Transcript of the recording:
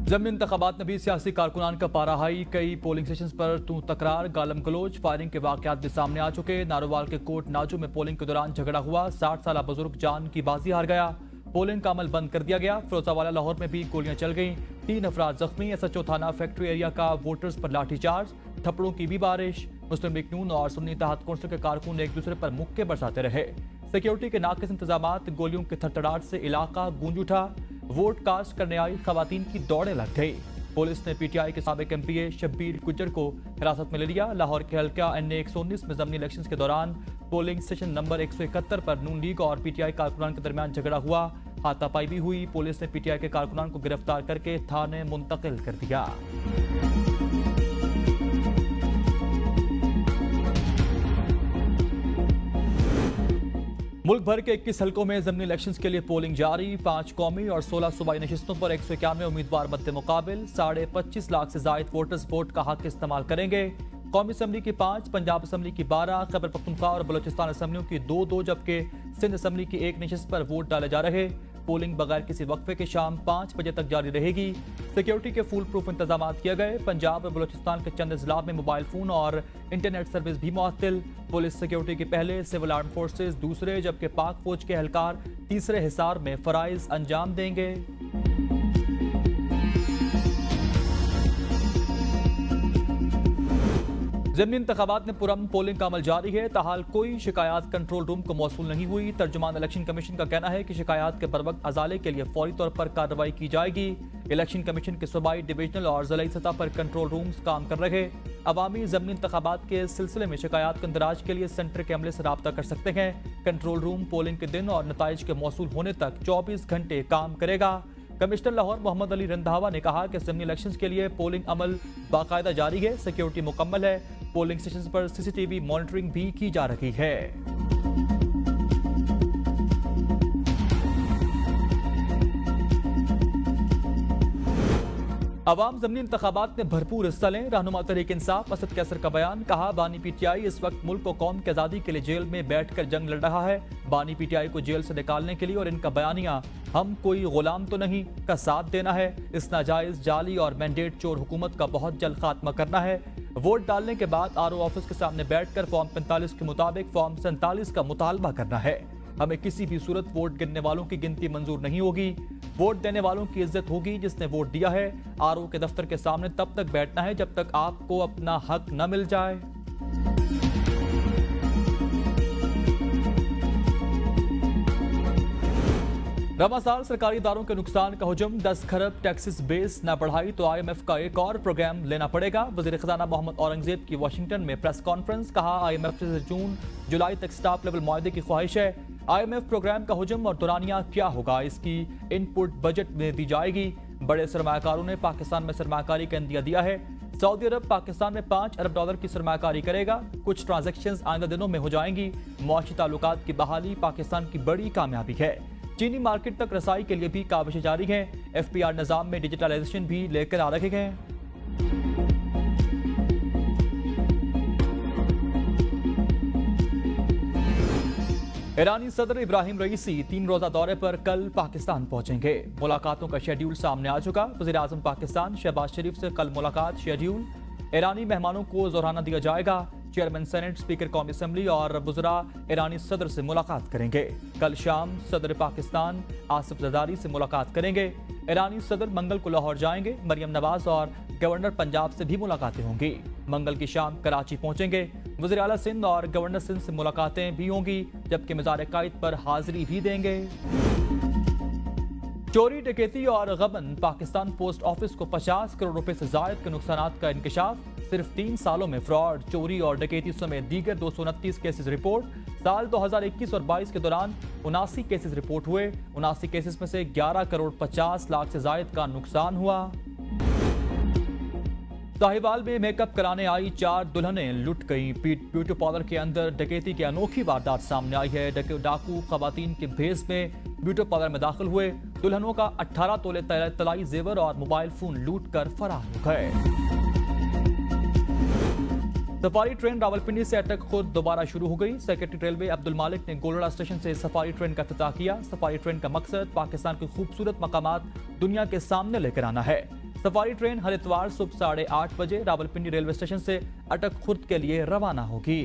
ज़मीनी इंतखाबात में भी सियासी कारकुनान का पारा हाई। कई पोलिंग स्टेशन पर तू तकरार, गालम गलोच, फायरिंग के वाकयात भी सामने आ चुके। नारोवाल के कोट नाजू में पोलिंग के दौरान झगड़ा हुआ। 60 साल बुजुर्ग जान की बाजी हार गया। पोलिंग का अमल बंद कर दिया गया। फिरोजावाला लाहौर में भी गोलियां चल गईं। 3 अफराद जख्मी। SHO थाना फैक्ट्री एरिया का वोटर्स पर लाठीचार्ज, थप्पड़ों की भी बारिश। मुस्लिम लीग नून और सुन्नी इत्तेहाद कौंसिल के कारकुन एक दूसरे पर मुक्के बरसाते रहे। सिक्योरिटी के नाकिस इंतजामात, गोलियों के थड़थड़ाहट से इलाका गूंज उठा। वोट कास्ट करने आई खवातीन की दौड़े लग गई। पुलिस ने PTI के साबिक MPA शब्बीर गुज्जर को हिरासत में ले लिया। लाहौर के हल्का NA 119 में ज़मीनी इलेक्शंस के दौरान पोलिंग स्टेशन नंबर 171 पर नून लीग और PTI कारकुनान के दरमियान झगड़ा हुआ। हाथापाई भी हुई। पुलिस ने PTI के कारकुनान को गिरफ्तार करके थाने मुंतकिल कर दिया। मुल्क भर के 21 हलकों में ज़मीनी इलेक्शंस के लिए पोलिंग जारी। 5 कौमी और 16 सूबाई नशिस्तों पर 191 उम्मीदवार मद्दे मुकाबिल। 25.5 लाख से जायद वोटर्स वोट का हक इस्तेमाल करेंगे। कौमी असम्बली की 5, पंजाब असम्बली की 12, खैबर पख्तूनख्वा और बलोचिस्तान असम्बलियों की 2-2 जबकि सिंध असम्बली की 1 नशिस्त पर वोट डाले जा रहे। पोलिंग बगैर किसी वक्फे के शाम 5 बजे तक जारी रहेगी। सिक्योरिटी के फुल प्रूफ इंतजाम किए गए। पंजाब और बलोचिस्तान के चंद अजला में मोबाइल फोन और इंटरनेट सर्विस भी मुअत्तल। पुलिस सिक्योरिटी के पहले, सिविल आर्म फोर्सेज दूसरे, जबकि पाक फौज के एहलकार तीसरे हिसार में फराइज अंजाम देंगे। ज़मीनी इंतखाबात में पुरअमन पोलिंग का अमल जारी है। ताहाल कोई शिकायत कंट्रोल रूम को मौसूल नहीं हुई। तर्जुमान इलेक्शन कमीशन का कहना है कि शिकायत के बरवक्त अजाले के लिए फौरी तौर पर कार्रवाई की जाएगी। इलेक्शन कमीशन के सूबाई, डिविजनल और ज़िलाई सतह पर कंट्रोल रूम्स काम कर रहे। अवामी ज़मीनी इंतखाबात के सिलसिले में शिकायत के इंदराज के लिए सेंटर के अमले से रब्ता कर सकते हैं। कंट्रोल रूम पोलिंग के दिन और नताइज के मौसूल होने तक 24 घंटे काम करेगा। कमिश्नर लाहौर मोहम्मद अली रंधावा ने कहा कि ज़मीनी इलेक्शंस के लिए पोलिंग अमल बाकायदा जारी है। सिक्योरिटी मुकम्मल है। पोलिंग स्टेशन पर CCTV मॉनिटरिंग भी की जा रही है। अवाम ज़मीनी इंतखाबात में भरपूर हिस्सा लें। रहनुमा तहरीक इंसाफ असद कैसर का बयान। कहा, बानी PTI इस वक्त मुल्क को कौम की आज़ादी के लिए जेल में बैठकर जंग लड़ रहा है। बानी PTI को जेल से निकालने के लिए और इनका बयानिया हम कोई गुलाम तो नहीं का साथ देना है। इस नाजायज, जाली और मैंडेट चोर हुकूमत का बहुत जल्द खात्मा करना है। वोट डालने के बाद RO ऑफिस के सामने बैठकर फॉर्म 45 के मुताबिक फॉर्म 47 का मुतालबा करना है। हमें किसी भी सूरत वोट गिनने वालों की गिनती मंजूर नहीं होगी। वोट देने वालों की इज्जत होगी जिसने वोट दिया है। RO के दफ्तर के सामने तब तक बैठना है जब तक आपको अपना हक न मिल जाए। रवा साल सरकारी इदारों के नुकसान का हुजूम। 10 खरब टैक्सेस बेस न बढ़ाई तो IMF का एक और प्रोग्राम लेना पड़ेगा। वज़ीर ख़ज़ाना मोहम्मद औरंगज़ेब की वाशिंगटन में प्रेस कॉन्फ्रेंस। कहा, IMF से जून जुलाई तक स्टाफ लेवल मुआहदे की ख्वाहिश है। IMF प्रोग्राम का हुजूम और दुरानिया क्या होगा, इसकी इनपुट बजट में दी जाएगी। बड़े सरमाकारों ने पाकिस्तान में सरमाकारी का इंदिया दिया है। सऊदी अरब पाकिस्तान में $5 अरब की सरमाकारी करेगा। कुछ ट्रांजैक्शंस आइंदा दिनों में हो जाएंगी। मुआशी ताल्लुकात की बहाली पाकिस्तान की बड़ी कामयाबी है। चीनी मार्केट तक रसाई के लिए भी काविशें जारी हैं। FPR निज़ाम में डिजिटलाइजेशन भी लेकर आ रहे हैं। ईरानी सदर इब्राहिम रईसी 3 रोज़ा दौरे पर कल पाकिस्तान पहुंचेंगे। मुलाकातों का शेड्यूल सामने आ चुका। वज़ीर आज़म पाकिस्तान शहबाज शरीफ से कल मुलाकात शेड्यूल। ईरानी मेहमानों को ज़ोराना दिया जाएगा। चेयरमैन सेनेट, स्पीकर कौमी असम्बली और वज़रा ईरानी सदर से मुलाकात करेंगे। कल शाम सदर पाकिस्तान आसिफ ज़रदारी से मुलाकात करेंगे। ईरानी सदर मंगल को लाहौर जाएंगे। मरियम नवाज और गवर्नर पंजाब से भी मुलाकातें होंगी। मंगल की शाम कराची पहुंचेंगे। वज़ीर आला सिंध और गवर्नर सिंध से मुलाकातें भी होंगी, जबकि मज़ार कायद पर हाजिरी भी देंगे। चोरी, डकैती और गबन। पाकिस्तान पोस्ट ऑफिस को 50 करोड़ रुपए से जायद के नुकसानात का इंकशाफ। सिर्फ 3 सालों में फ्रॉड, चोरी और डकैती समेत दीगर 229 केसेस रिपोर्ट। साल 2021 और 22 के दौरान 79 केसेस रिपोर्ट हुए। 79 केसेस में से 11 करोड़ 50 लाख से जायद का नुकसान हुआ। साहिवाल में मेकअप कराने आई 4 दुल्हनें लुट गई। ब्यूटी पार्लर के अंदर डकैती की अनोखी वारदात सामने आई है। डाकू खवातीन के भेस में ब्यूटी पार्लर में दाखिल हुए। दुल्हनों का 18 तोले तलाई जेवर और मोबाइल फोन लूट कर फरार हो गए। सफारी ट्रेन रावलपिंडी से अटक खुद दोबारा शुरू हो गई। सेक्रेटरी रेलवे अब्दुल मालिक ने गोलड़ा स्टेशन से सफारी ट्रेन का इफ्तिताह किया। सफारी ट्रेन का मकसद पाकिस्तान के खूबसूरत मकामात दुनिया के सामने लेकर आना है। सफारी ट्रेन हर इतवार सुबह 8:30 बजे रावलपिंडी रेलवे स्टेशन से अटक खुर्द के लिए रवाना होगी।